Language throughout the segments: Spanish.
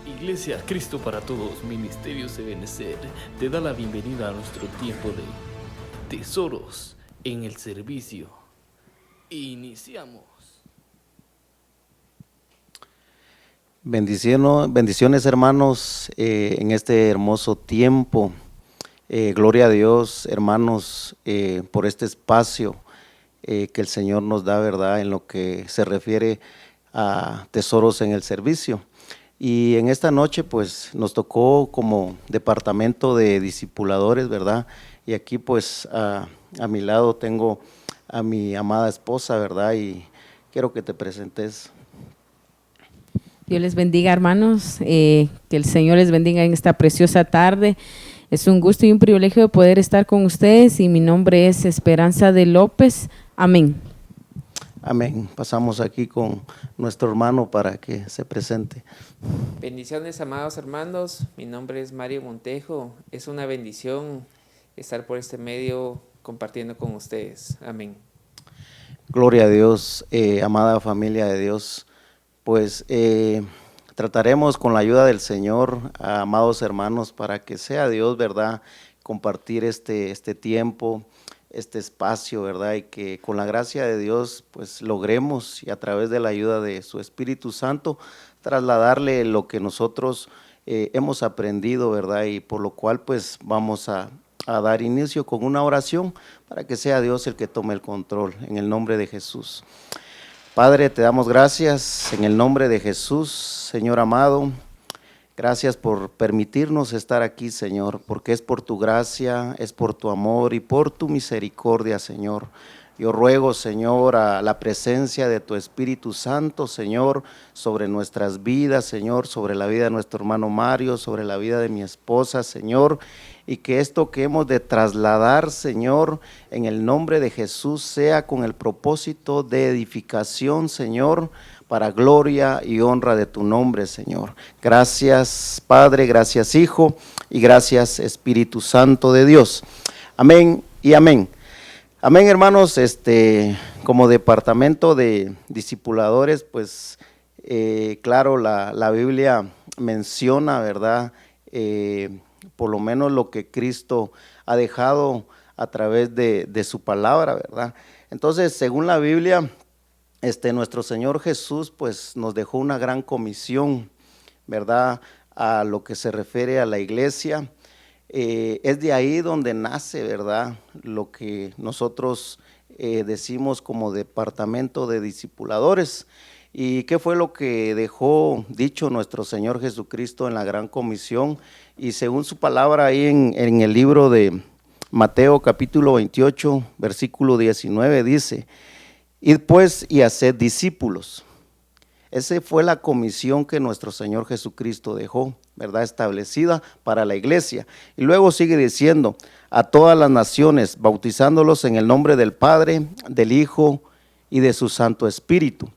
Iglesia Cristo para Todos, Ministerios de Benecer, te da la bienvenida a nuestro tiempo de tesoros en el servicio. Iniciamos. Bendiciones hermanos, en este hermoso tiempo. Gloria a Dios, hermanos, por este espacio que el Señor nos da, ¿verdad?, en lo que se refiere a tesoros en el servicio. Y en esta noche pues nos tocó como departamento de discipuladores, ¿verdad? Y aquí pues a mi lado tengo a mi amada esposa, ¿verdad? Y quiero que te presentes. Dios les bendiga, hermanos, que el Señor les bendiga en esta preciosa tarde. Es un gusto y un privilegio de poder estar con ustedes y mi nombre es Esperanza de López. Amén. Amén. Pasamos aquí con nuestro hermano para que se presente. Bendiciones, amados hermanos. Mi nombre es Mario Montejo. Es una bendición estar por este medio compartiendo con ustedes. Amén. Gloria a Dios, amada familia de Dios. Pues trataremos con la ayuda del Señor, amados hermanos, para que sea Dios, ¿verdad?, compartir este tiempo, este espacio, ¿verdad?, y que con la gracia de Dios pues logremos, y a través de la ayuda de su Espíritu Santo, trasladarle lo que nosotros hemos aprendido, ¿verdad?, y por lo cual pues vamos a dar inicio con una oración para que sea Dios el que tome el control, en el nombre de Jesús. Padre, te damos gracias en el nombre de Jesús, Señor amado. Gracias por permitirnos estar aquí, Señor, porque es por tu gracia, es por tu amor y por tu misericordia, Señor. Yo ruego, Señor, a la presencia de tu Espíritu Santo, Señor, sobre nuestras vidas, Señor, sobre la vida de nuestro hermano Mario, sobre la vida de mi esposa, Señor, y que esto que hemos de trasladar, Señor, en el nombre de Jesús, sea con el propósito de edificación, Señor, para gloria y honra de tu nombre, Señor. Gracias, Padre, gracias, Hijo, y gracias, Espíritu Santo de Dios. Amén y amén. Amén, hermanos. Como departamento de discipuladores, pues claro, la Biblia menciona, ¿verdad?, por lo menos lo que Cristo ha dejado a través de su palabra, ¿verdad? Entonces, según la Biblia, nuestro Señor Jesús pues nos dejó una gran comisión, ¿verdad?, a lo que se refiere a la iglesia. Es de ahí donde nace, ¿verdad?, lo que nosotros decimos como departamento de discipuladores. ¿Y qué fue lo que dejó dicho nuestro Señor Jesucristo en la gran comisión? Y según su palabra ahí en el libro de Mateo capítulo 28, versículo 19 dice: id pues y haced discípulos. Esa fue la comisión que nuestro Señor Jesucristo dejó, ¿verdad?, establecida para la iglesia. Y luego sigue diciendo: a todas las naciones, bautizándolos en el nombre del Padre, del Hijo y de su Santo Espíritu.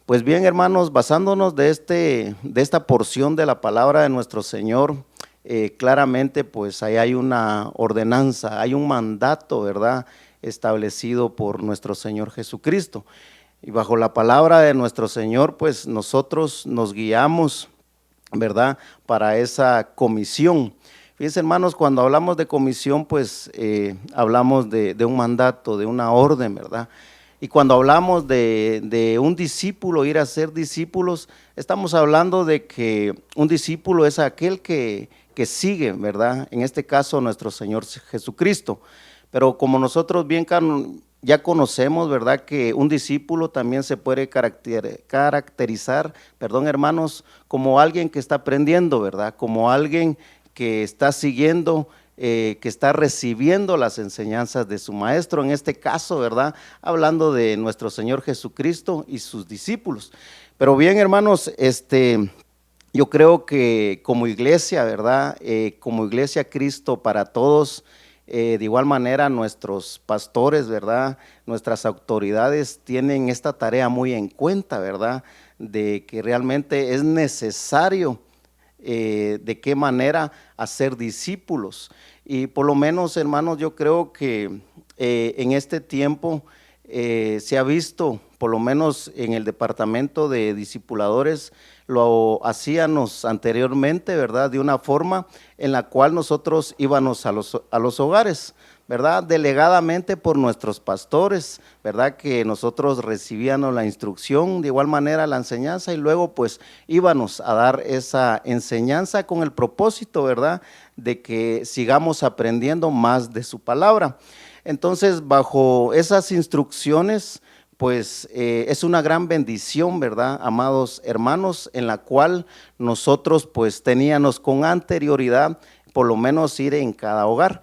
Pues bien, hermanos, basándonos de esta porción de la palabra de nuestro Señor, claramente pues ahí hay una ordenanza, hay un mandato, ¿verdad?, establecido por nuestro Señor Jesucristo. Y bajo la palabra de nuestro Señor, pues nosotros nos guiamos, ¿verdad?, para esa comisión. Fíjense, hermanos, cuando hablamos de comisión, pues hablamos de un mandato, de una orden, ¿verdad? Y cuando hablamos de un discípulo, ir a ser discípulos, estamos hablando de que un discípulo es aquel que sigue, ¿verdad?, en este caso nuestro Señor Jesucristo. Pero como nosotros bien ya conocemos, ¿verdad?, que un discípulo también se puede caracterizar, hermanos, como alguien que está aprendiendo, ¿verdad?, como alguien que está siguiendo, que está recibiendo las enseñanzas de su maestro, en este caso, ¿verdad?, hablando de nuestro Señor Jesucristo y sus discípulos. Pero bien, hermanos, yo creo que como iglesia, ¿verdad?, como iglesia Cristo para todos, de igual manera nuestros pastores, ¿verdad?, nuestras autoridades tienen esta tarea muy en cuenta, ¿verdad?, de que realmente es necesario de qué manera hacer discípulos. Y por lo menos, hermanos, yo creo que en este tiempo se ha visto, por lo menos en el departamento de discipuladores, lo hacíamos anteriormente, ¿verdad? De una forma en la cual nosotros íbamos a los hogares, ¿verdad? Delegadamente por nuestros pastores, ¿verdad? Que nosotros recibíamos la instrucción, de igual manera la enseñanza, y luego pues íbamos a dar esa enseñanza con el propósito, ¿verdad? De que sigamos aprendiendo más de su palabra. Entonces, bajo esas instrucciones, pues es una gran bendición, ¿verdad, amados hermanos? En la cual nosotros pues teníamos con anterioridad por lo menos ir en cada hogar.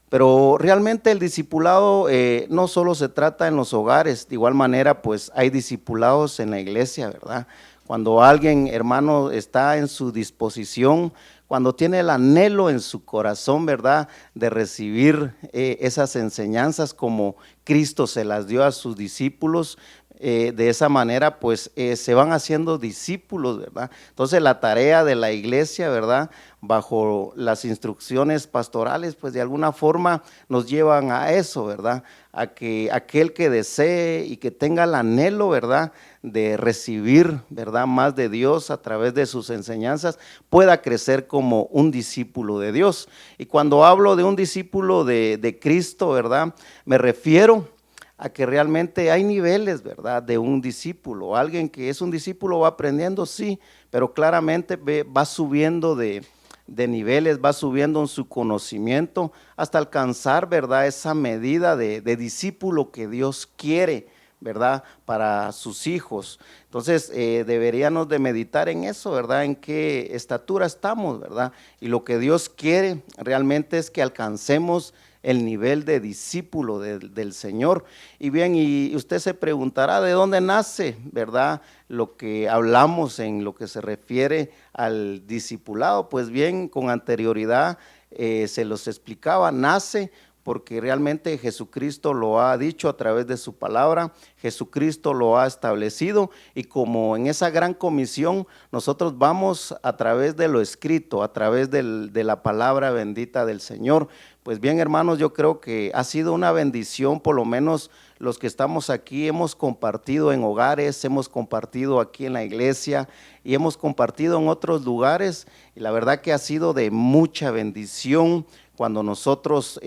Pero realmente el discipulado no solo se trata en los hogares, de igual manera pues hay discipulados en la iglesia, ¿verdad? Cuando alguien, hermano, está en su disposición, cuando tiene el anhelo en su corazón, ¿verdad?, de recibir esas enseñanzas como Cristo se las dio a sus discípulos, de esa manera pues se van haciendo discípulos, ¿verdad? Entonces la tarea de la iglesia, ¿verdad?, bajo las instrucciones pastorales, pues de alguna forma nos llevan a eso, ¿verdad?, a que aquel que desee y que tenga el anhelo, ¿verdad?, de recibir, ¿verdad?, más de Dios a través de sus enseñanzas, pueda crecer como un discípulo de Dios. Y cuando hablo de un discípulo de Cristo, ¿verdad?, me refiero a que realmente hay niveles, ¿verdad?, de un discípulo. Alguien que es un discípulo va aprendiendo, sí, pero claramente va subiendo de niveles, va subiendo en su conocimiento hasta alcanzar, ¿verdad?, esa medida de discípulo que Dios quiere, ¿verdad?, para sus hijos. Entonces deberíamos de meditar en eso, ¿verdad?, en qué estatura estamos, ¿verdad? Y lo que Dios quiere realmente es que alcancemos el nivel de discípulo del Señor. Y bien, y usted se preguntará de dónde nace, ¿verdad?, lo que hablamos en lo que se refiere al discipulado. Pues bien, con anterioridad se los explicaba, nace porque realmente Jesucristo lo ha dicho a través de su palabra, Jesucristo lo ha establecido, y como en esa gran comisión nosotros vamos a través de lo escrito, a través de la palabra bendita del Señor. Pues bien, hermanos, yo creo que ha sido una bendición, por lo menos los que estamos aquí hemos compartido en hogares, hemos compartido aquí en la iglesia y hemos compartido en otros lugares, y la verdad que ha sido de mucha bendición cuando nosotros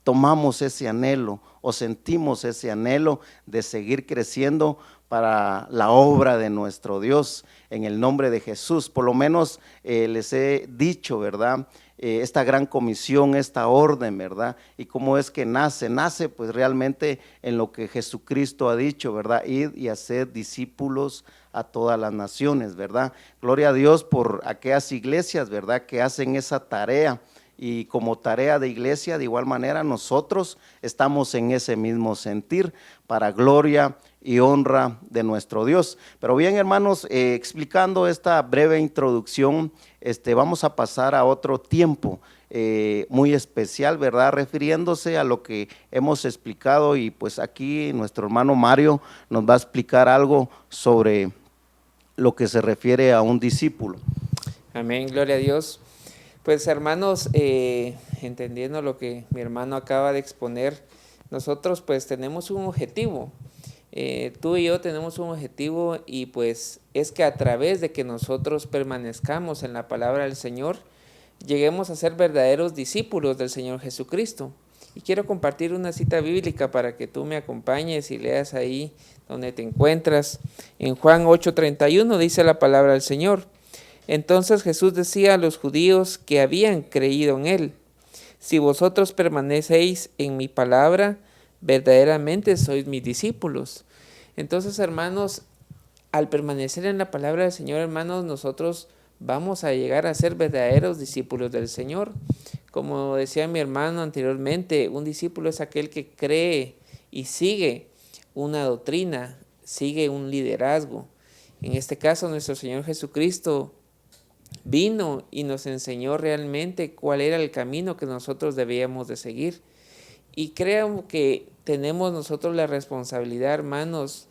tomamos ese anhelo o sentimos ese anhelo de seguir creciendo para la obra de nuestro Dios en el nombre de Jesús. Por lo menos les he dicho, ¿verdad?, esta gran comisión, esta orden, ¿verdad? Y cómo es que nace pues realmente en lo que Jesucristo ha dicho, ¿verdad? Ir y hacer discípulos a todas las naciones, ¿verdad? Gloria a Dios por aquellas iglesias, ¿verdad?, que hacen esa tarea. Y como tarea de iglesia, de igual manera, nosotros estamos en ese mismo sentir para gloria y honra de nuestro Dios. Pero bien, hermanos, explicando esta breve introducción, vamos a pasar a otro tiempo muy especial, ¿verdad?, refiriéndose a lo que hemos explicado, y pues aquí nuestro hermano Mario nos va a explicar algo sobre lo que se refiere a un discípulo. Amén, gloria a Dios. Pues hermanos, entendiendo lo que mi hermano acaba de exponer, nosotros pues tenemos un objetivo, tú y yo tenemos un objetivo, y pues es que a través de que nosotros permanezcamos en la palabra del Señor, lleguemos a ser verdaderos discípulos del Señor Jesucristo. Y quiero compartir una cita bíblica para que tú me acompañes y leas ahí donde te encuentras. En Juan 8:31 dice la palabra del Señor: entonces Jesús decía a los judíos que habían creído en él: si vosotros permanecéis en mi palabra, verdaderamente sois mis discípulos. Entonces, hermanos, al permanecer en la palabra del Señor, hermanos, nosotros vamos a llegar a ser verdaderos discípulos del Señor. Como decía mi hermano anteriormente, un discípulo es aquel que cree y sigue una doctrina, sigue un liderazgo. En este caso, nuestro Señor Jesucristo vino y nos enseñó realmente cuál era el camino que nosotros debíamos de seguir. Y creo que tenemos nosotros la responsabilidad, hermanos,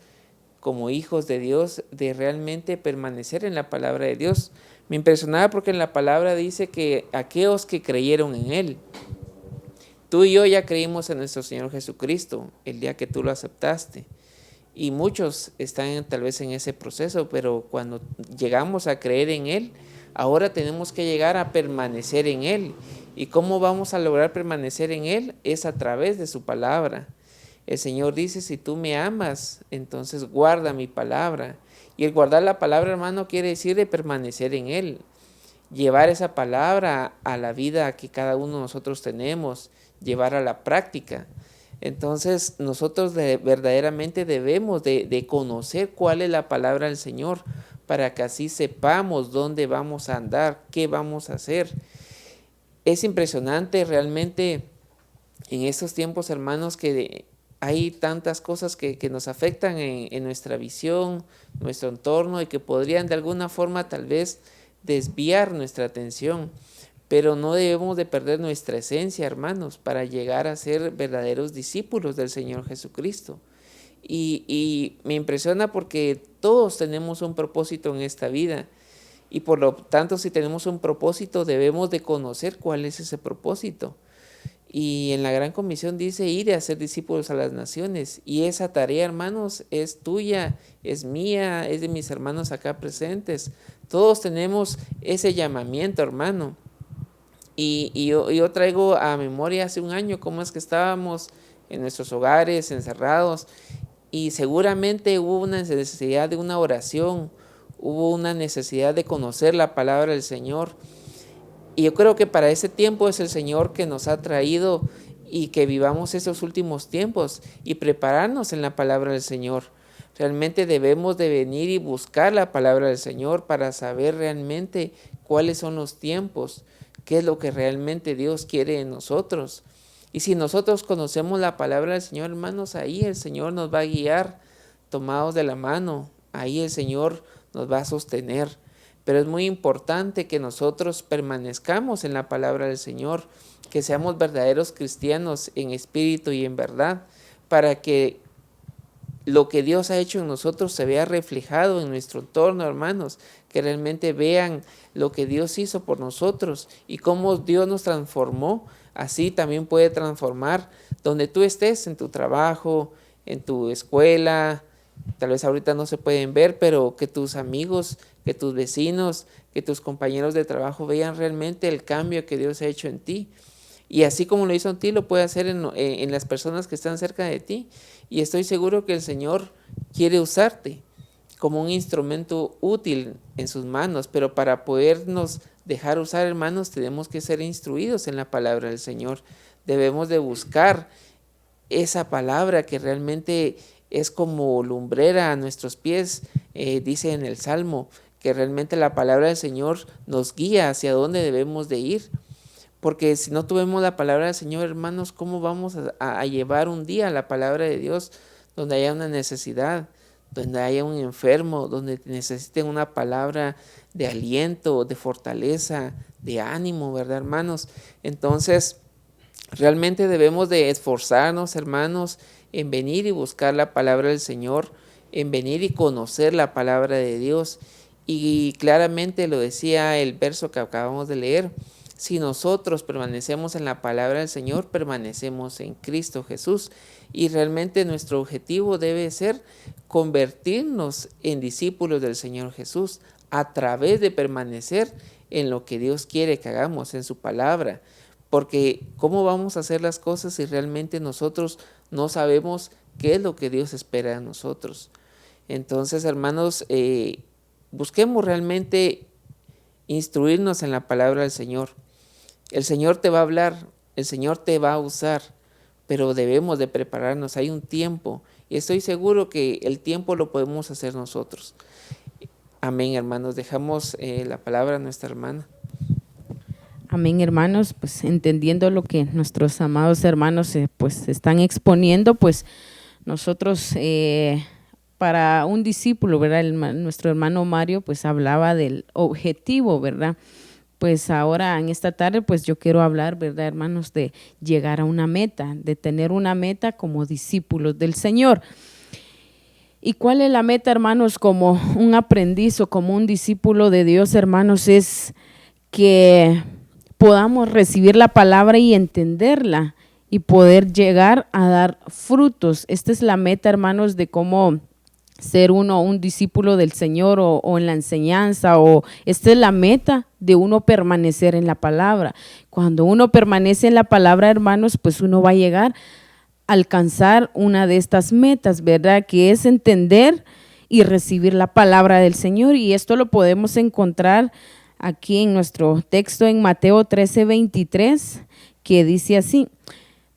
como hijos de Dios, de realmente permanecer en la palabra de Dios. Me impresionaba porque en la palabra dice que aquellos que creyeron en Él. Tú y yo ya creímos en nuestro Señor Jesucristo el día que tú lo aceptaste. Y muchos están tal vez en ese proceso, pero cuando llegamos a creer en Él, ahora tenemos que llegar a permanecer en Él. ¿Y cómo vamos a lograr permanecer en Él? Es a través de su palabra. El Señor dice, si tú me amas, entonces guarda mi palabra. Y el guardar la palabra, hermano, quiere decir de permanecer en Él. Llevar esa palabra a la vida que cada uno de nosotros tenemos, llevar a la práctica. Entonces nosotros verdaderamente debemos de conocer cuál es la palabra del Señor para que así sepamos dónde vamos a andar, qué vamos a hacer. Es impresionante realmente en estos tiempos, hermanos, que hay tantas cosas que nos afectan en nuestra visión, nuestro entorno y que podrían de alguna forma tal vez desviar nuestra atención. Pero no debemos de perder nuestra esencia, hermanos, para llegar a ser verdaderos discípulos del Señor Jesucristo. Y me impresiona porque todos tenemos un propósito en esta vida. Y por lo tanto, si tenemos un propósito, debemos de conocer cuál es ese propósito. Y en la Gran Comisión dice ir y hacer discípulos a las naciones. Y esa tarea, hermanos, es tuya, es mía, es de mis hermanos acá presentes. Todos tenemos ese llamamiento, hermano. Y yo traigo a memoria hace un año cómo es que estábamos en nuestros hogares, encerrados, y seguramente hubo una necesidad de una oración, hubo una necesidad de conocer la palabra del Señor. Y yo creo que para ese tiempo es el Señor que nos ha traído y que vivamos esos últimos tiempos y prepararnos en la palabra del Señor. Realmente debemos de venir y buscar la palabra del Señor para saber realmente cuáles son los tiempos, qué es lo que realmente Dios quiere de nosotros. Y si nosotros conocemos la palabra del Señor, hermanos, ahí el Señor nos va a guiar tomados de la mano, ahí el Señor nos va a sostener. Pero es muy importante que nosotros permanezcamos en la palabra del Señor, que seamos verdaderos cristianos en espíritu y en verdad, para que lo que Dios ha hecho en nosotros se vea reflejado en nuestro entorno, hermanos, que realmente vean lo que Dios hizo por nosotros y cómo Dios nos transformó. Así también puede transformar donde tú estés, en tu trabajo, en tu escuela. Tal vez ahorita no se pueden ver, pero que tus amigos, que tus vecinos, que tus compañeros de trabajo vean realmente el cambio que Dios ha hecho en ti. Y así como lo hizo en ti, lo puede hacer en las personas que están cerca de ti. Y estoy seguro que el Señor quiere usarte como un instrumento útil en sus manos, pero para podernos dejar usar, hermanos, tenemos que ser instruidos en la palabra del Señor. Debemos de buscar esa palabra que realmente es como lumbrera a nuestros pies, dice en el Salmo, que realmente la palabra del Señor nos guía hacia dónde debemos de ir. Porque si no tuvimos la palabra del Señor, hermanos, ¿cómo vamos a llevar un día la palabra de Dios donde haya una necesidad, donde haya un enfermo, donde necesiten una palabra de aliento, de fortaleza, de ánimo, ¿verdad, hermanos? Entonces, realmente debemos de esforzarnos, hermanos, en venir y buscar la palabra del Señor, en venir y conocer la palabra de Dios. Y claramente lo decía el verso que acabamos de leer: si nosotros permanecemos en la palabra del Señor, permanecemos en Cristo Jesús. Y realmente nuestro objetivo debe ser convertirnos en discípulos del Señor Jesús a través de permanecer en lo que Dios quiere que hagamos, en su palabra. Porque ¿cómo vamos a hacer las cosas si realmente nosotros no sabemos qué es lo que Dios espera de nosotros? Entonces, hermanos, busquemos realmente instruirnos en la palabra del Señor. El Señor te va a hablar, el Señor te va a usar, pero debemos de prepararnos. Hay un tiempo y estoy seguro que el tiempo lo podemos hacer nosotros. Amén, hermanos. Dejamos la palabra a nuestra hermana. Amén, hermanos. Pues entendiendo lo que nuestros amados hermanos pues están exponiendo, pues nosotros para un discípulo, ¿verdad? Nuestro hermano Mario pues hablaba del objetivo, ¿verdad? Pues ahora en esta tarde pues yo quiero hablar, ¿verdad, hermanos? De llegar a una meta, de tener una meta como discípulos del Señor. ¿Y cuál es la meta, hermanos? Como un aprendiz o como un discípulo de Dios, hermanos, es que podamos recibir la palabra y entenderla y poder llegar a dar frutos. Esta es la meta, hermanos, de cómo ser uno un discípulo del Señor o en la enseñanza, o esta es la meta de uno permanecer en la palabra. Cuando uno permanece en la palabra, hermanos, pues uno va a llegar a alcanzar una de estas metas, ¿verdad? Que es entender y recibir la palabra del Señor, y esto lo podemos encontrar aquí en nuestro texto en Mateo 13:23, que dice así: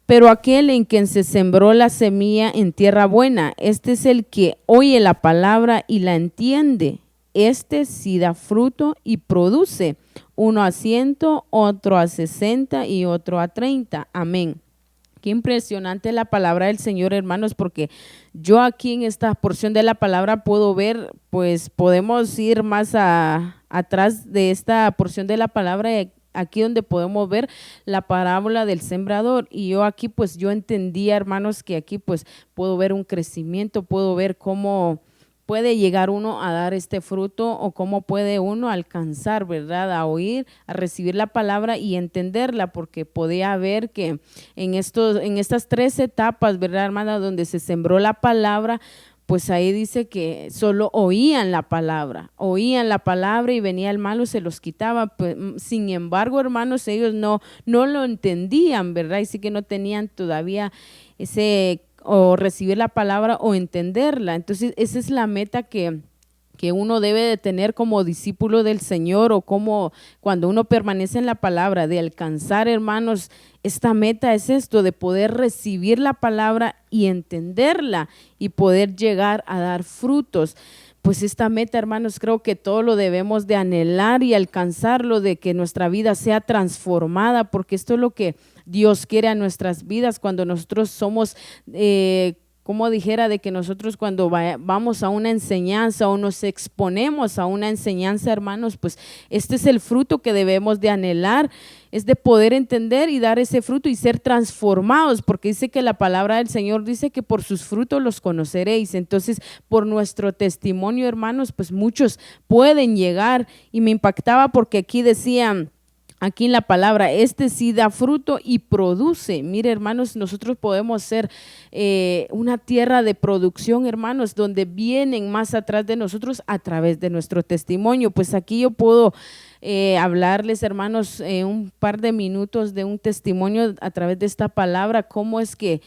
pero aquel en quien se sembró la semilla en tierra buena, este es el que oye la palabra y la entiende. Este sí da fruto y produce, uno a 100, otro a 60 y otro a 30. Amén. Qué impresionante la palabra del Señor, hermanos, porque yo aquí en esta porción de la palabra puedo ver, pues podemos ir más atrás de esta porción de la palabra, aquí donde podemos ver la parábola del sembrador, y yo aquí pues yo entendía, hermanos, que aquí pues puedo ver un crecimiento, puedo ver cómo puede llegar uno a dar este fruto, o cómo puede uno alcanzar, ¿verdad?, a oír, a recibir la palabra y entenderla, porque podía ver que en estas 3 etapas, ¿verdad, hermana?, donde se sembró la palabra, pues ahí dice que solo oían la palabra y venía el malo, se los quitaba. Pues, sin embargo, hermanos, ellos no lo entendían, ¿verdad? Y sí que no tenían todavía o recibir la palabra o entenderla. Entonces, esa es la meta que uno debe de tener como discípulo del Señor, o como cuando uno permanece en la palabra, de alcanzar, hermanos, esta meta es esto, de poder recibir la palabra y entenderla y poder llegar a dar frutos. Pues esta meta, hermanos, creo que todo lo debemos de anhelar y alcanzarlo, de que nuestra vida sea transformada, porque esto es lo que Dios quiere a nuestras vidas cuando nosotros somos como dijera, de que nosotros cuando vamos a una enseñanza o nos exponemos a una enseñanza, hermanos, pues este es el fruto que debemos de anhelar, es de poder entender y dar ese fruto y ser transformados, porque dice que la palabra del Señor dice que por sus frutos los conoceréis. Entonces, por nuestro testimonio, hermanos, pues muchos pueden llegar, y me impactaba porque aquí decían, aquí en la palabra, este sí da fruto y produce. Mire, hermanos, nosotros podemos ser una tierra de producción, hermanos, donde vienen más atrás de nosotros a través de nuestro testimonio. Pues aquí yo puedo hablarles, hermanos, un par de minutos de un testimonio a través de esta palabra, cómo es que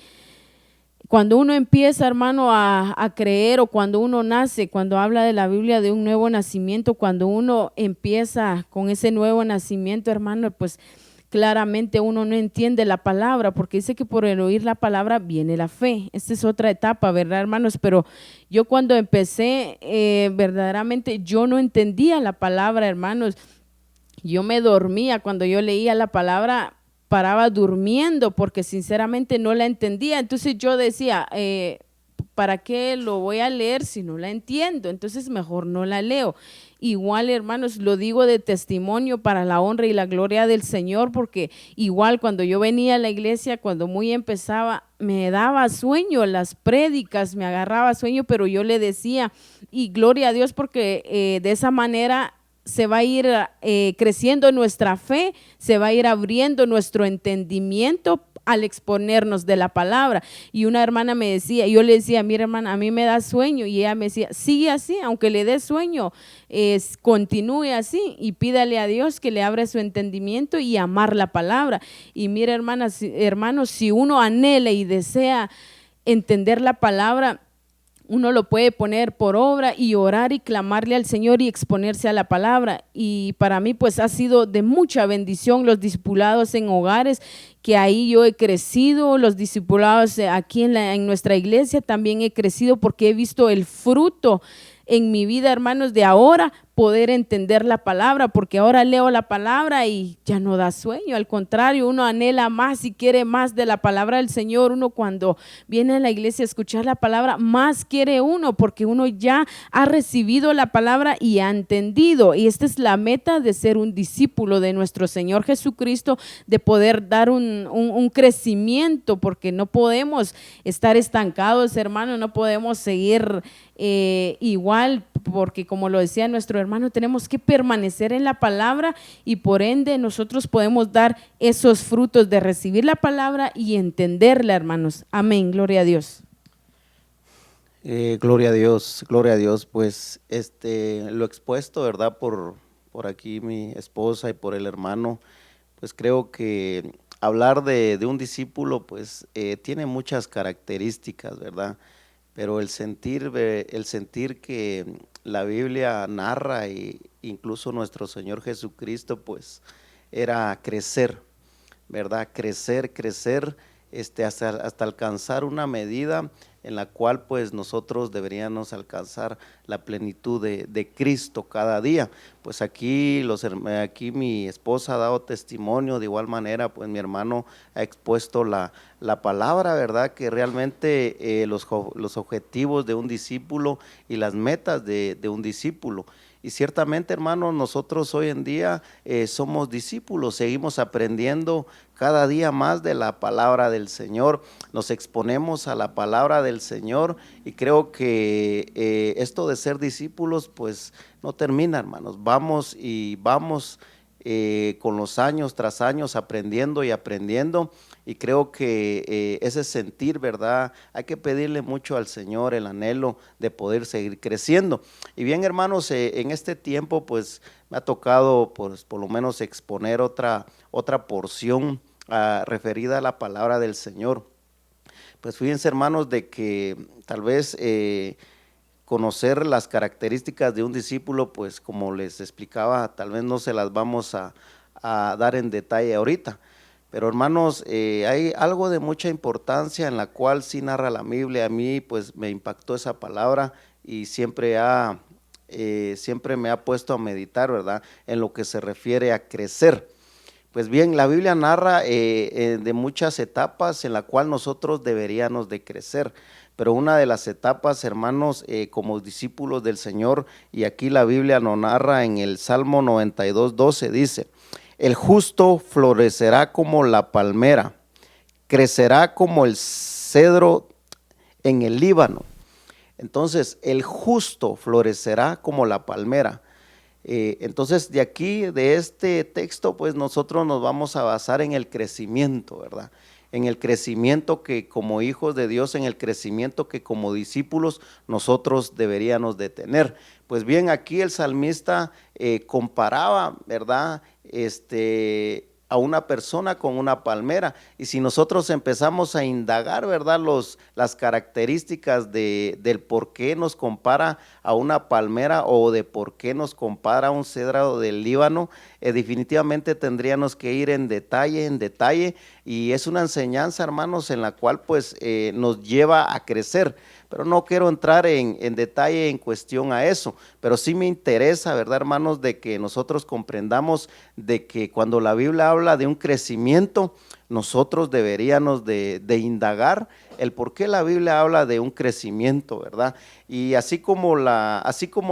cuando uno empieza, hermano, a creer, o cuando uno nace, cuando habla de la Biblia de un nuevo nacimiento, cuando uno empieza con ese nuevo nacimiento, hermano, pues claramente uno no entiende la palabra, porque dice que por el oír la palabra viene la fe. Esta es otra etapa, ¿verdad, hermanos? Pero yo cuando empecé, verdaderamente yo no entendía la palabra, hermanos. Yo me dormía cuando yo leía la palabra, paraba durmiendo porque sinceramente no la entendía. Entonces yo decía, ¿para qué lo voy a leer si no la entiendo? Entonces mejor no la leo. Igual, hermanos, lo digo de testimonio para la honra y la gloria del Señor, porque igual cuando yo venía a la iglesia, cuando muy empezaba, me daba sueño las prédicas, me agarraba sueño, pero yo le decía, y gloria a Dios, porque de esa manera se va a ir creciendo nuestra fe, se va a ir abriendo nuestro entendimiento al exponernos de la palabra. Y una hermana me decía, yo le decía, mira, hermana, a mí me da sueño, y ella me decía, sigue así, aunque le dé sueño, continúe así y pídale a Dios que le abra su entendimiento y amar la palabra. Y mira, hermanas, hermanos, si uno anhela y desea entender la palabra, uno lo puede poner por obra y orar y clamarle al Señor y exponerse a la palabra. Y para mí pues ha sido de mucha bendición los discipulados en hogares, que ahí yo he crecido, los discipulados aquí en nuestra iglesia también he crecido, porque he visto el fruto en mi vida, hermanos, de ahora poder entender la palabra, porque ahora leo la palabra y ya no da sueño, al contrario, uno anhela más y quiere más de la palabra del Señor. Uno cuando viene a la iglesia a escuchar la palabra, más quiere uno, porque uno ya ha recibido la palabra y ha entendido, y esta es la meta de ser un discípulo de nuestro Señor Jesucristo, de poder dar un crecimiento, porque no podemos estar estancados, hermano, no podemos seguir igual porque como lo decía nuestro hermano, tenemos que permanecer en la palabra y por ende nosotros podemos dar esos frutos de recibir la palabra y entenderla, hermanos. Amén, gloria a Dios. Gloria a Dios, pues lo expuesto, ¿verdad? Por aquí mi esposa y por el hermano, pues creo que hablar de un discípulo, pues tiene muchas características, ¿verdad? Pero el sentir que la Biblia narra e incluso nuestro Señor Jesucristo, pues era crecer, ¿verdad? Crecer, hasta alcanzar una medida en la cual pues nosotros deberíamos alcanzar la plenitud de Cristo cada día. Pues aquí mi esposa ha dado testimonio, de igual manera pues mi hermano ha expuesto la palabra, ¿verdad? Que realmente los objetivos de un discípulo y las metas de un discípulo. Y ciertamente, hermanos, nosotros hoy en día somos discípulos, seguimos aprendiendo cada día más de la palabra del Señor, nos exponemos a la palabra del Señor y creo que esto de ser discípulos pues no termina, hermanos, vamos con los años tras años aprendiendo y creo que ese sentir, ¿verdad? Hay que pedirle mucho al Señor el anhelo de poder seguir creciendo. Y bien, hermanos, en este tiempo pues me ha tocado pues por lo menos exponer otra porción referida a la palabra del Señor. Pues fíjense, hermanos, de que tal vez conocer las características de un discípulo, pues como les explicaba, tal vez no se las vamos a dar en detalle ahorita, pero hermanos, hay algo de mucha importancia en la cual sí narra la Biblia. A mí pues me impactó esa palabra y siempre me ha puesto a meditar, ¿verdad? En lo que se refiere a crecer. Pues bien, la Biblia narra de muchas etapas en la cual nosotros deberíamos de crecer, pero una de las etapas, hermanos, como discípulos del Señor, y aquí la Biblia nos narra en el Salmo 92:12, dice: el justo florecerá como la palmera, crecerá como el cedro en el Líbano. Entonces, el justo florecerá como la palmera. Entonces, de aquí, de este texto, pues nosotros nos vamos a basar en el crecimiento, ¿verdad? En el crecimiento que como hijos de Dios, en el crecimiento que como discípulos nosotros deberíamos de tener. Pues bien, aquí el salmista comparaba, ¿verdad? A una persona con una palmera, y si nosotros empezamos a indagar, ¿verdad? Las características del por qué nos compara a una palmera o de por qué nos compara a un cedro del Líbano, definitivamente tendríamos que ir en detalle, y es una enseñanza, hermanos, en la cual pues nos lleva a crecer. Pero no quiero entrar en detalle en cuestión a eso, pero sí me interesa, ¿verdad, hermanos?, de que nosotros comprendamos de que cuando la Biblia habla de un crecimiento, nosotros deberíamos de indagar el por qué la Biblia habla de un crecimiento, ¿verdad? Y así como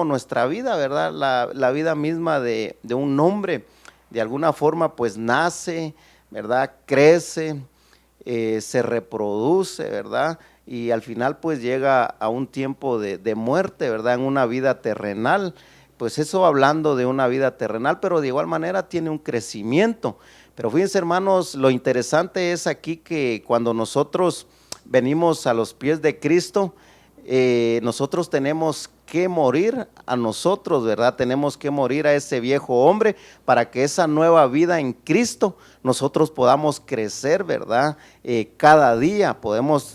nuestra vida, ¿verdad? La vida misma de un hombre, de alguna forma, pues nace, ¿verdad? Crece, se reproduce, ¿verdad? Y al final pues llega a un tiempo de muerte, ¿verdad? En una vida terrenal, pues eso hablando de una vida terrenal, pero de igual manera tiene un crecimiento. Pero fíjense, hermanos, lo interesante es aquí que cuando nosotros venimos a los pies de Cristo, nosotros tenemos que morir a nosotros, ¿verdad? Tenemos que morir a ese viejo hombre para que esa nueva vida en Cristo nosotros podamos crecer, ¿verdad? Cada día podamos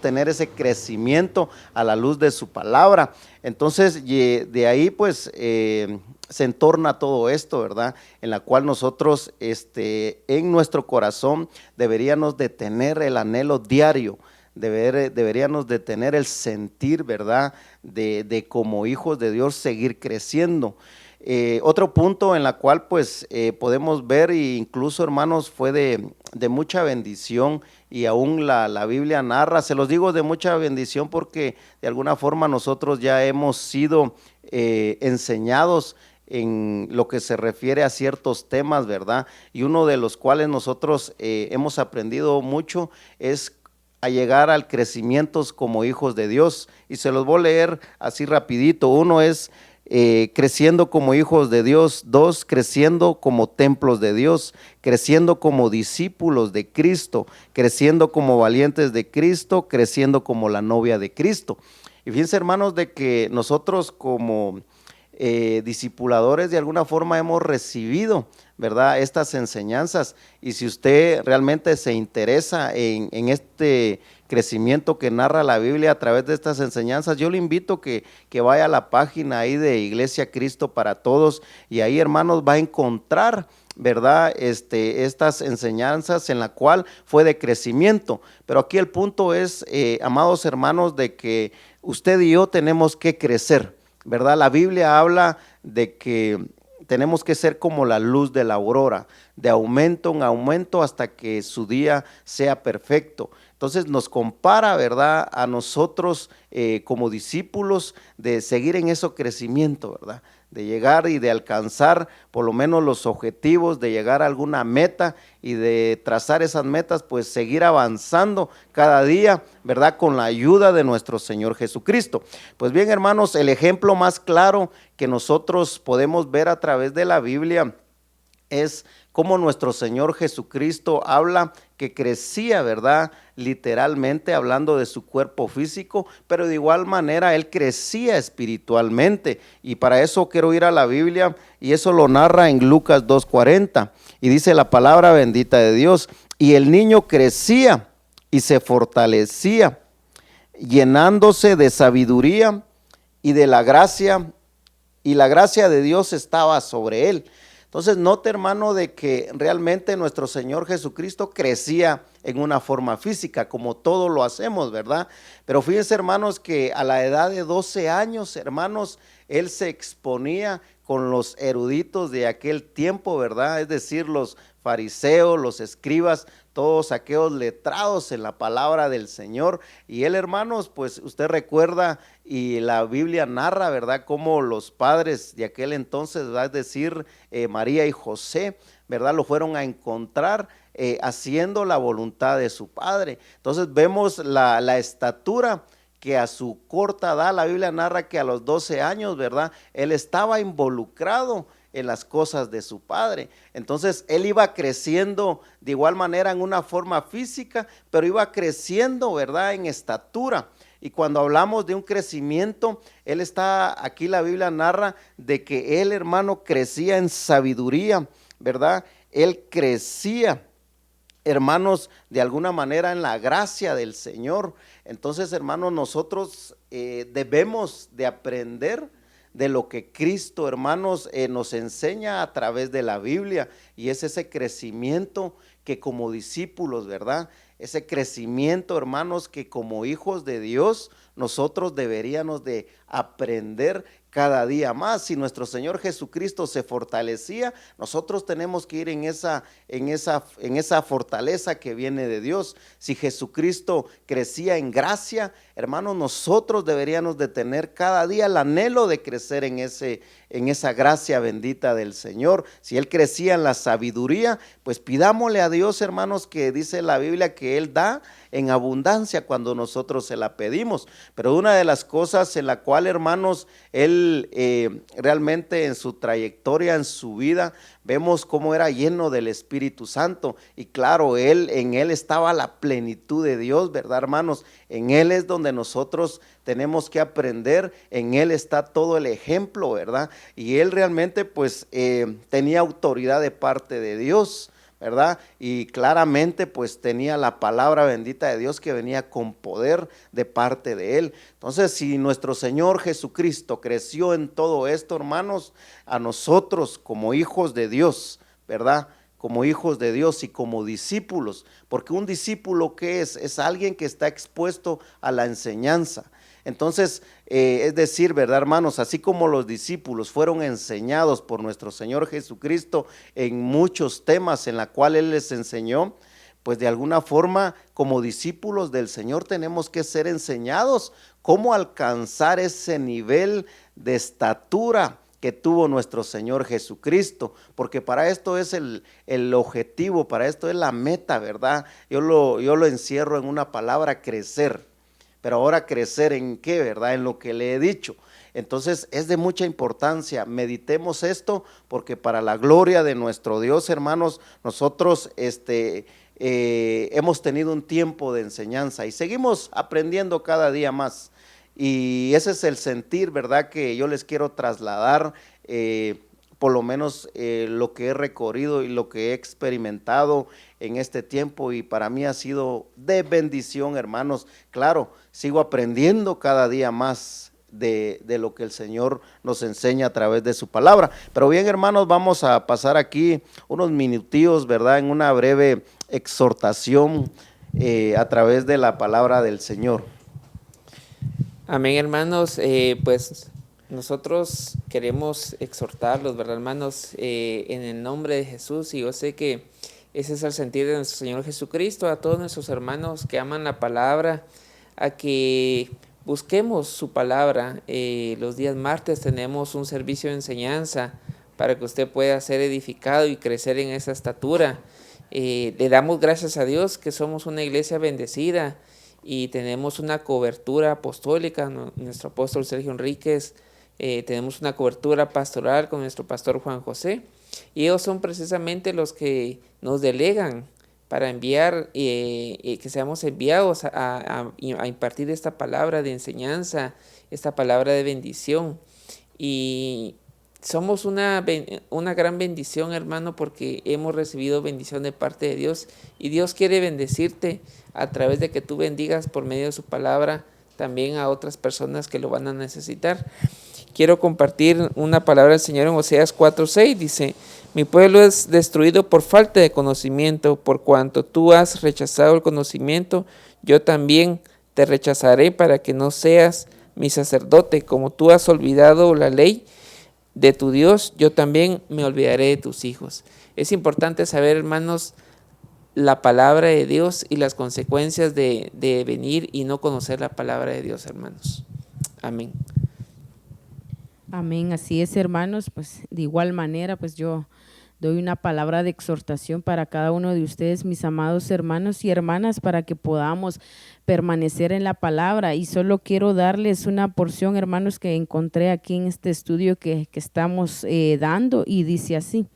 tener ese crecimiento a la luz de su palabra. Entonces, de ahí pues se entorna todo esto, ¿verdad? En la cual nosotros en nuestro corazón deberíamos de tener el anhelo diario, deberíamos de tener el sentir, ¿verdad? De como hijos de Dios seguir creciendo. Otro punto en la cual pues podemos ver, e incluso, hermanos, fue de mucha bendición, y aún la Biblia narra, se los digo de mucha bendición porque de alguna forma nosotros ya hemos sido enseñados en lo que se refiere a ciertos temas, ¿verdad? Y uno de los cuales nosotros hemos aprendido mucho es a llegar al crecimiento como hijos de Dios. Y se los voy a leer así rapidito. Uno es creciendo como hijos de Dios. 2, creciendo como templos de Dios, creciendo como discípulos de Cristo, creciendo como valientes de Cristo, creciendo como la novia de Cristo. Y fíjense, hermanos, de que nosotros como discipuladores de alguna forma hemos recibido, ¿verdad?, estas enseñanzas. Y si usted realmente se interesa en este crecimiento que narra la Biblia a través de estas enseñanzas, yo le invito que vaya a la página ahí de Iglesia Cristo para Todos, y ahí, hermanos, va a encontrar, ¿verdad?, estas enseñanzas en la cual fue de crecimiento. Pero aquí el punto es, amados hermanos, de que usted y yo tenemos que crecer, ¿verdad? La Biblia habla de que tenemos que ser como la luz de la aurora, de aumento en aumento hasta que su día sea perfecto. Entonces nos compara, ¿verdad?, a nosotros como discípulos de seguir en ese crecimiento, ¿verdad?, de llegar y de alcanzar por lo menos los objetivos, de llegar a alguna meta y de trazar esas metas, pues seguir avanzando cada día, ¿verdad?, con la ayuda de nuestro Señor Jesucristo. Pues bien, hermanos, el ejemplo más claro que nosotros podemos ver a través de la Biblia es cómo nuestro Señor Jesucristo habla que crecía, ¿verdad?, literalmente hablando de su cuerpo físico, pero de igual manera Él crecía espiritualmente. Y para eso quiero ir a la Biblia, y eso lo narra en Lucas 2:40, y dice la palabra bendita de Dios: y el niño crecía y se fortalecía, llenándose de sabiduría y de la gracia, y la gracia de Dios estaba sobre él. Entonces note, hermano, de que realmente nuestro Señor Jesucristo crecía en una forma física, como todos lo hacemos, ¿verdad? Pero fíjense, hermanos, que a la edad de 12 años, hermanos, Él se exponía con los eruditos de aquel tiempo, ¿verdad? Es decir, los fariseos, los escribas, todos aquellos letrados en la palabra del Señor. Y Él, hermanos, pues usted recuerda y la Biblia narra, ¿verdad?, cómo los padres de aquel entonces, ¿verdad?, es decir, María y José, ¿verdad?, lo fueron a encontrar haciendo la voluntad de su padre. Entonces vemos la estatura que a su corta edad, la Biblia narra que a los 12 años, ¿verdad?, él estaba involucrado en las cosas de su padre. Entonces él iba creciendo de igual manera en una forma física, pero iba creciendo, ¿verdad?, en estatura. Y cuando hablamos de un crecimiento, él está, aquí la Biblia narra de que él, hermano, crecía en sabiduría, ¿verdad? Él crecía, hermanos, de alguna manera en la gracia del Señor. Entonces, hermanos, nosotros debemos de aprender de lo que Cristo, hermanos, nos enseña a través de la Biblia, y es ese crecimiento que como discípulos, ¿verdad?, ese crecimiento, hermanos, que como hijos de Dios nosotros deberíamos de aprender cada día más. Si nuestro Señor Jesucristo se fortalecía, nosotros tenemos que ir en esa fortaleza que viene de Dios. Si Jesucristo crecía en gracia, hermanos, nosotros deberíamos de tener cada día el anhelo de crecer en esa gracia bendita del Señor. Si Él crecía en la sabiduría, pues pidámosle a Dios, hermanos, que dice la Biblia que Él da en abundancia cuando nosotros se la pedimos. Pero una de las cosas en la cual, hermanos, Él realmente en su trayectoria, en su vida, vemos cómo era lleno del Espíritu Santo. Y claro, en Él estaba la plenitud de Dios, ¿verdad, hermanos? En Él es donde nosotros tenemos que aprender, en Él está todo el ejemplo, ¿verdad? Y Él realmente pues tenía autoridad de parte de Dios, ¿verdad? Y claramente pues tenía la palabra bendita de Dios que venía con poder de parte de Él. Entonces, si nuestro Señor Jesucristo creció en todo esto, hermanos, a nosotros como hijos de Dios, ¿verdad?, como hijos de Dios y como discípulos, porque un discípulo, ¿qué es? Es alguien que está expuesto a la enseñanza. Entonces, es decir, ¿verdad, hermanos? Así como los discípulos fueron enseñados por nuestro Señor Jesucristo en muchos temas en la cual Él les enseñó, pues de alguna forma como discípulos del Señor tenemos que ser enseñados cómo alcanzar ese nivel de estatura que tuvo nuestro Señor Jesucristo, porque para esto es el objetivo, para esto es la meta, ¿verdad? Yo lo encierro en una palabra: crecer. Pero ahora, ¿crecer en qué, verdad? En lo que le he dicho. Entonces es de mucha importancia, meditemos esto, porque para la gloria de nuestro Dios, hermanos, nosotros hemos tenido un tiempo de enseñanza y seguimos aprendiendo cada día más. Y ese es el sentir, ¿verdad?, que yo les quiero trasladar, por lo menos lo que he recorrido y lo que he experimentado en este tiempo, y para mí ha sido de bendición, hermanos. Claro, sigo aprendiendo cada día más de lo que el Señor nos enseña a través de su palabra. Pero bien, hermanos, vamos a pasar aquí unos minutillos, ¿verdad?, en una breve exhortación a través de la palabra del Señor. Amén, hermanos. Pues nosotros queremos exhortarlos, ¿verdad, hermanos? En el nombre de Jesús, y yo sé que ese es el sentir de nuestro Señor Jesucristo, a todos nuestros hermanos que aman la palabra, a que busquemos su palabra. Los días martes tenemos un servicio de enseñanza para que usted pueda ser edificado y crecer en esa estatura. Le damos gracias a Dios que somos una iglesia bendecida y tenemos una cobertura apostólica. Nuestro apóstol Sergio Enríquez, tenemos una cobertura pastoral con nuestro pastor Juan José, y ellos son precisamente los que nos delegan para enviar, que seamos enviados a impartir esta palabra de enseñanza, esta palabra de bendición. Y somos una gran bendición, hermano, porque hemos recibido bendición de parte de Dios, y Dios quiere bendecirte a través de que tú bendigas por medio de su palabra también a otras personas que lo van a necesitar. Quiero compartir una palabra del Señor en Oseas 4:6, dice: mi pueblo es destruido por falta de conocimiento, por cuanto tú has rechazado el conocimiento, yo también te rechazaré para que no seas mi sacerdote. Como tú has olvidado la ley de tu Dios, yo también me olvidaré de tus hijos. Es importante saber, hermanos, la palabra de Dios y las consecuencias de venir y no conocer la palabra de Dios, hermanos. Amén. Amén, así es, hermanos. Pues de igual manera, pues yo doy una palabra de exhortación para cada uno de ustedes, mis amados hermanos y hermanas, para que podamos permanecer en la palabra. Y solo quiero darles una porción, hermanos, que encontré aquí en este estudio que estamos dando, y dice así: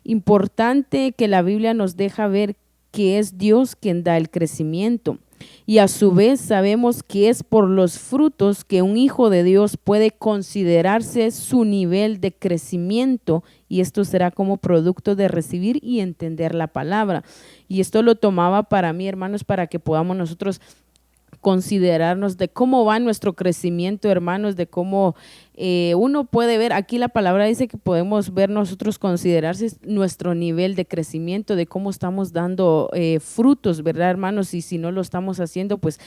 importante que la Biblia nos deja ver que es Dios quien da el crecimiento, y a su vez sabemos que es por los frutos que un hijo de Dios puede considerarse su nivel de crecimiento, y esto será como producto de recibir y entender la palabra. Y esto lo tomaba para mí, hermanos, para que podamos nosotros considerarnos de cómo va nuestro crecimiento, hermanos, de cómo uno puede ver, aquí la palabra dice que podemos ver nosotros, considerarse nuestro nivel de crecimiento, de cómo estamos dando frutos, ¿verdad, hermanos? Y si no lo estamos haciendo, pues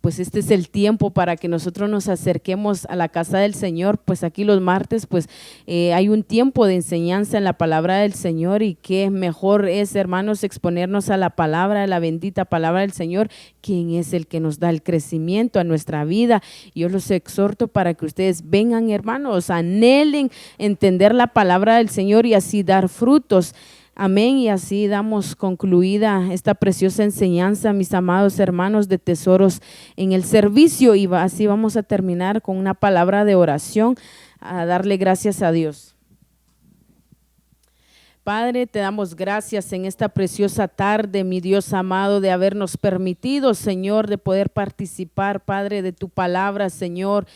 este es el tiempo para que nosotros nos acerquemos a la casa del Señor. Pues aquí los martes, pues hay un tiempo de enseñanza en la palabra del Señor, y qué mejor es, hermanos, exponernos a la palabra, a la bendita palabra del Señor, quien es el que nos da el crecimiento a nuestra vida. Yo los exhorto para que ustedes vengan, hermanos, anhelen entender la palabra del Señor y así dar frutos. Amén. Y así damos concluida esta preciosa enseñanza, mis amados hermanos, de tesoros en el servicio, y así vamos a terminar con una palabra de oración, a darle gracias a Dios. Padre, te damos gracias en esta preciosa tarde, mi Dios amado, de habernos permitido, Señor, de poder participar, Padre, de tu palabra, Señor.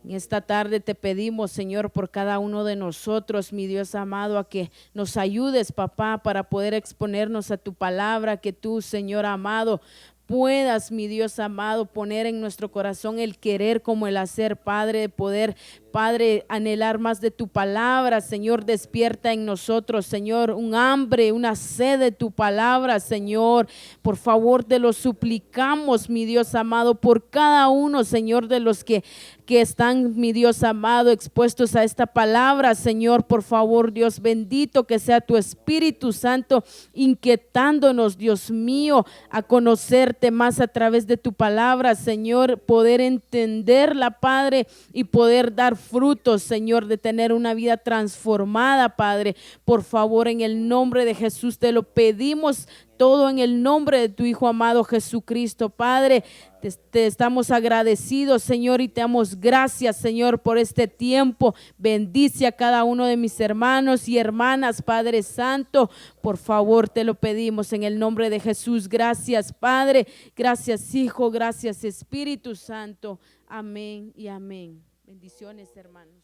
En esta tarde te pedimos, Señor, por cada uno de nosotros, mi Dios amado, a que nos ayudes, papá, para poder exponernos a tu palabra, que tú, Señor amado, puedas, mi Dios amado, poner en nuestro corazón el querer como el hacer, Padre, de poder, Padre, anhelar más de tu palabra. Señor, despierta en nosotros, Señor, un hambre, una sed de tu palabra, Señor. Por favor, te lo suplicamos, mi Dios amado, por cada uno, Señor, de los que están, mi Dios amado, expuestos a esta palabra, Señor. Por favor, Dios bendito, que sea tu Espíritu Santo inquietándonos, Dios mío, a conocerte más a través de tu palabra, Señor, poder entenderla, Padre, y poder dar frutos, Señor, de tener una vida transformada, Padre. Por favor, en el nombre de Jesús te lo pedimos todo en el nombre de tu Hijo amado Jesucristo, Padre. Te estamos agradecidos, Señor, y te damos gracias, Señor, por este tiempo. Bendice a cada uno de mis hermanos y hermanas, Padre Santo. Por favor, te lo pedimos en el nombre de Jesús. Gracias, Padre. Gracias, Hijo. Gracias, Espíritu Santo. Amén y amén. Bendiciones, hermanos.